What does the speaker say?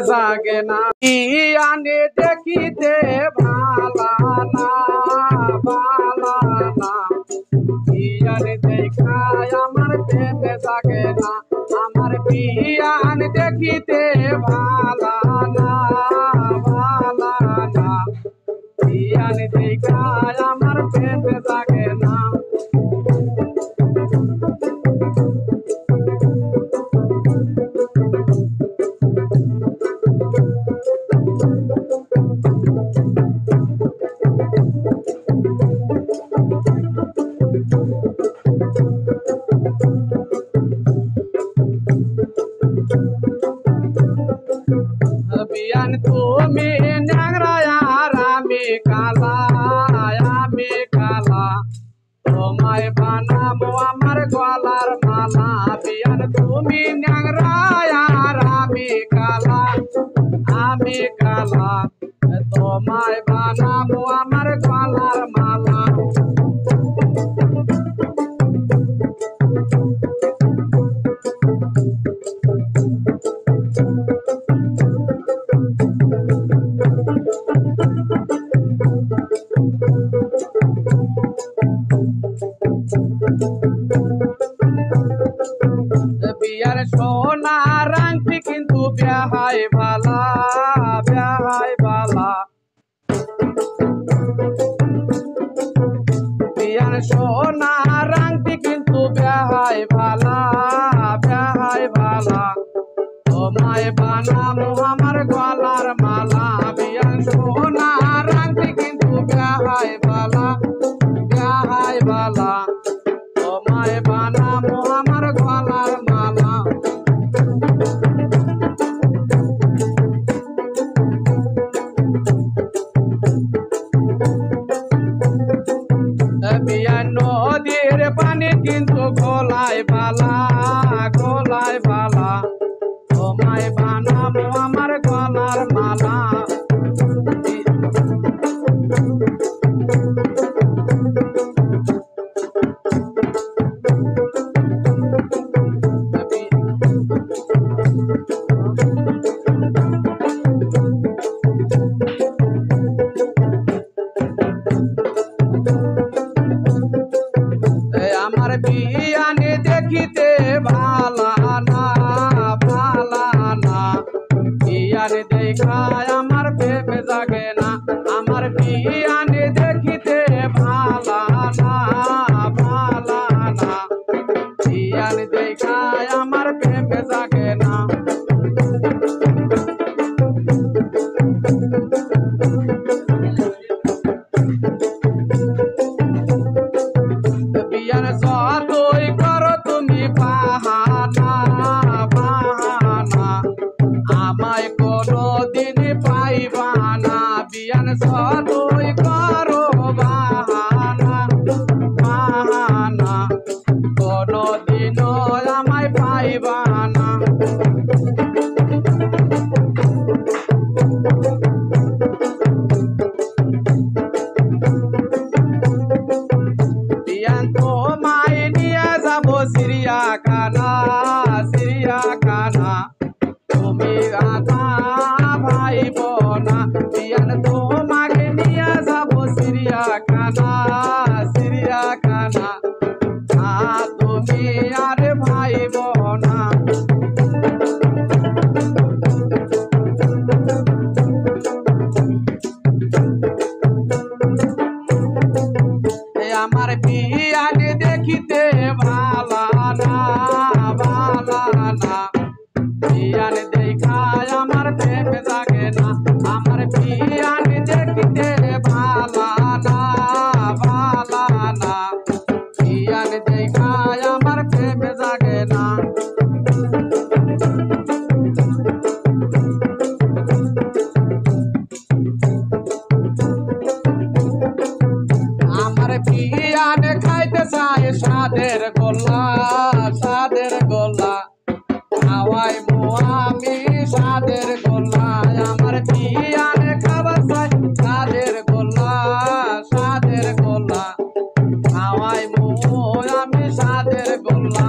জাগে না আনে দেখিতে ভালা না ভালা না বিয়ানে দেখায় আমার প্রেমে জাগে না আমার বিয়ান দেখিতে ভালা না ভালা না বিয়ানে দেখায় আমার প্রেমে জাগে না বিয়ান তুমি ন্যাংরায়া আমি কালা তোমায় বানাবো আমার গলার মালা বিয়ান তুমি ন্যাংরায়া আমি কালা তোমায় বানাবো আমার গলার মালা বিয়ার সোনা রাংটি কিন্তু বিয়াহাই ভালা বিয়ার সোনা রাংটি কিন্তু বিয়াহাই ভালা তোমায় বানাবো আমার গলার মালা বিয়ার সোনা রাংটি কিন্তু বিয়াহাই ভালা তোমায় বানাবো আমার গলার মালা বিয়ান নদীর পানি কিন্তু গলায় বালা তোমায় বানাবো আমার গলার মালা আমার বিয়ানে দেখিতে ভালা না বিয়ানে দেখায় আমার প্রেমে জাগে না আমার বিয়ানে দেখিতে ভালা না বিয়ানে দেখায় আমার প্রেমে জাগে না বিয়ান যতই করো তুমি বাহানা আমায় কোনদিন পাইবা না বিয়ান যতই করো বাহানা কোনদিন আমায় পাইবা না বিয়ান তোমায় নিয়ে যাবো চিড়িয়াখানা তুমি আধা ভাইব না বিয়ান তোমাকে নিয়ে যাবো চিড়িয়াখানা তুমি আর ভাইব না আমার বিয়ানে দেখিতে ভালা না বিয়ানে দেখায় আমার প্রেমে জাগে না আমার বিয়ানে দেখিতে ভালা না বিয়ানে দেখায় আমার প্রেমে জাগে না আমার বিয়ানে খাইতে চায় সাদের গোল্লা খাওয়াই আমি সাদের গোল্লা আমার বিয়ানে খাওয়া চাই সাদের গোল্লা খাওয়াই আমি সাদের গোল্লা